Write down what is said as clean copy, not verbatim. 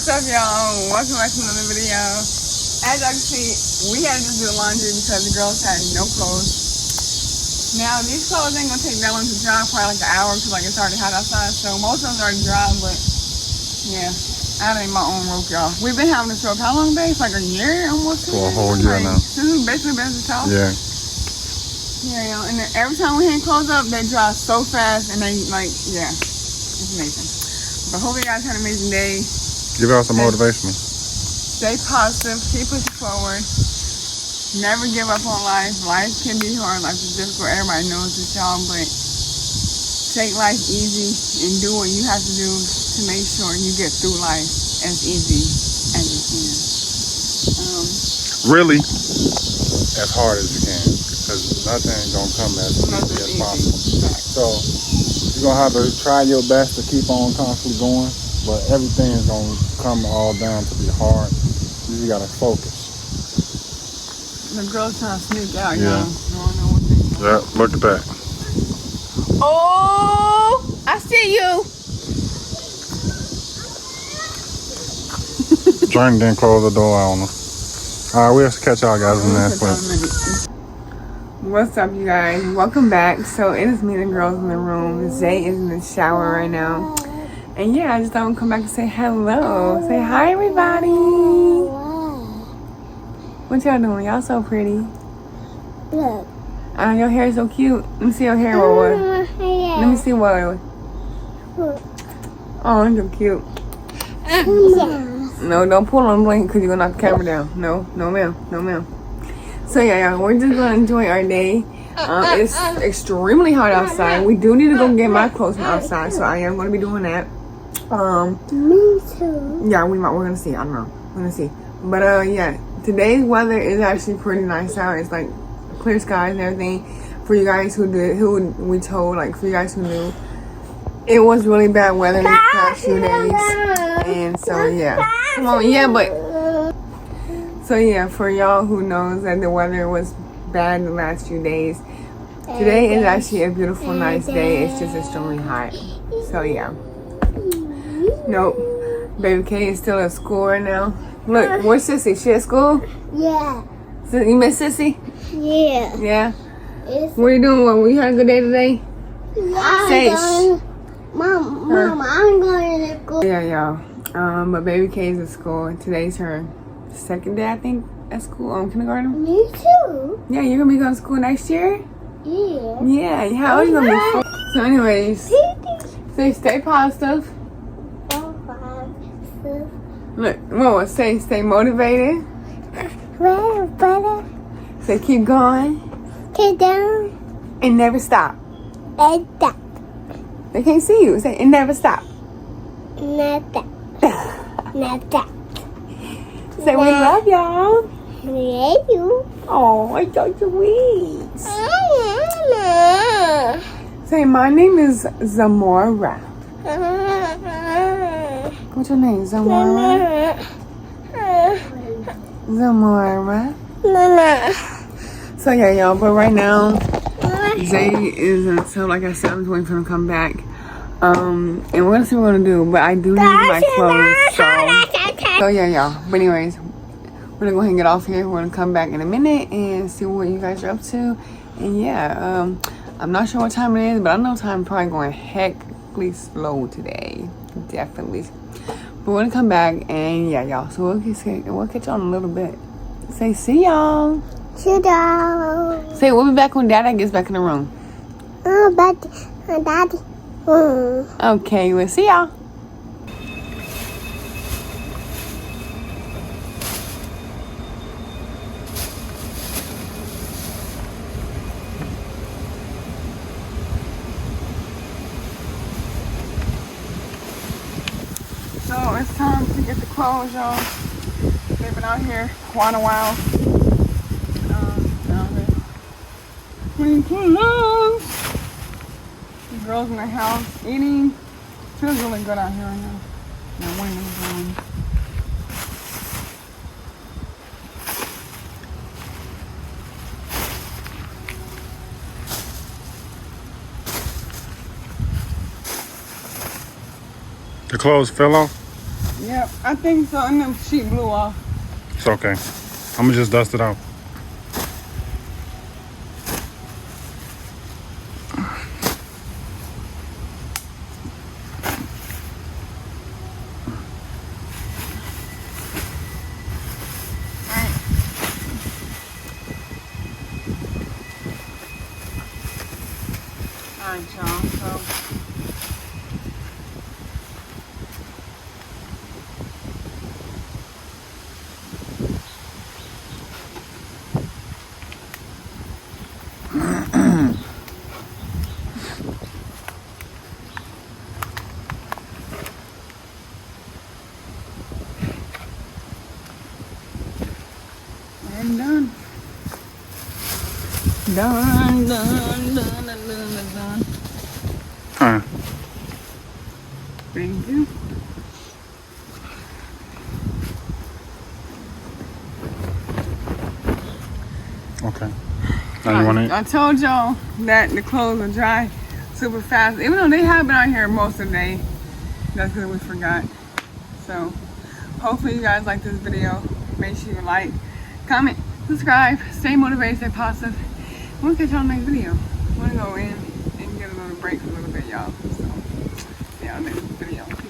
What's up, y'all? Welcome back to another video. As y'all can see, we had to just do the laundry because the girls had no clothes. Now, these clothes ain't gonna take that long to dry, probably like an hour because like it's already hot outside. So most of them's already dry, but yeah, that ain't my own rope, y'all. We've been having this rope how long, babe? It's like a year almost. For a whole year now. Since we've basically been at this house. Yeah. Yeah, y'all. And then every time we hang clothes up, they dry so fast and they like, yeah, it's amazing. But hopefully you guys had an amazing day. Give out some motivation. Stay positive, keep pushing forward. Never give up on life. Life can be hard, life is difficult. Everybody knows this, y'all, but take life easy and do what you have to do to make sure you get through life as easy as you can. Really, as hard as you can, because nothing gonna come as easy as possible. So you're gonna have to try your best to keep on constantly going, but everything is gonna come all down to be hard. You just gotta focus. The girl's trying to sneak out, Yeah. y'all. I don't know what they Yeah, look at that. Oh, I see you. Jordan didn't close the door on her. Alright, we'll catch y'all guys in the next one. What's up, you guys? Welcome back. So it is me and the girls in the room. Zay is in the shower right now. And yeah, I just thought I'd come back and say hello. Say hi, everybody. What y'all doing? Y'all so pretty. Look. Your hair is so cute. Let me see your hair, what? Let me see what. Oh, it's so cute. No, don't pull on blanket because you're going to knock the camera down. No, ma'am. No, ma'am. So, yeah, we're just going to enjoy our day. It's extremely hot outside. We do need to go get my clothes from outside, so I am going to be doing that. Me too. Yeah, we're going to see. I don't know. We're going to see. But, yeah, today's weather is actually pretty nice out. It's, like, clear skies and everything. For you guys who we told, like, for you guys who knew, it was really bad weather these past few days. And so, yeah. Come on, yeah, but... So, yeah, for y'all who knows that the weather was bad the last few days, today is actually a beautiful, nice day. It's just extremely hot. So, yeah. Nope. Baby K is still at school right now. Look, where's Sissy? She at school? Yeah. You miss Sissy? Yeah. Yeah? What are you doing? What, you had a good day today? Say Mom, I'm going to school. Yeah, y'all. But Baby K is at school. Today's her second day, I think, at school, kindergarten. Me too. Yeah, you're gonna be going to school next year? Yeah. Yeah, how old are you gonna be? So anyways, stay positive. Look, what stay motivated. Say keep going. Get down. And never stop. And stop. They can't see you. Say and never stop. Not that. Not that. Say we love y'all. Yeah, you. Oh, I got your wings. Say my name is Zamora. What's your name? Zamora? Zamora. So yeah, y'all, but right now Zay is until, like I said, I'm just waiting for him to come back. And we're gonna see what we're gonna do, but I do need my clothes, so yeah, y'all. But anyways, we're gonna go ahead and get off here. We're gonna come back in a minute and see what you guys are up to. And yeah, I'm not sure what time it is, but I know time probably going heckly slow today. Definitely. But we're gonna come back and yeah, y'all. So we'll catch y'all in a little bit. Say see y'all. Sit down. Say we'll be back when Daddy gets back in the room. Oh, Daddy. Okay, we'll see y'all. So it's time to get the clothes, y'all. They've been out here quite a while. Clean clothes. The girls in the house eating. Feels really good out here right now. The wind is blowing. The clothes fell off? Yep, I think so. And the sheet blew off. It's okay. I'm gonna just dust it out. Alright, y'all. So I'm done. Done. Huh. Thank you. Okay. Now you want it? I told y'all that the clothes will dry super fast. Even though they have been out here most of the day. That's because we forgot. So, hopefully you guys like this video. Make sure you like, comment, subscribe, stay motivated, stay positive. We'll catch y'all next video. I'm gonna go in and get a little break for a little bit, y'all. So, see y'all next video.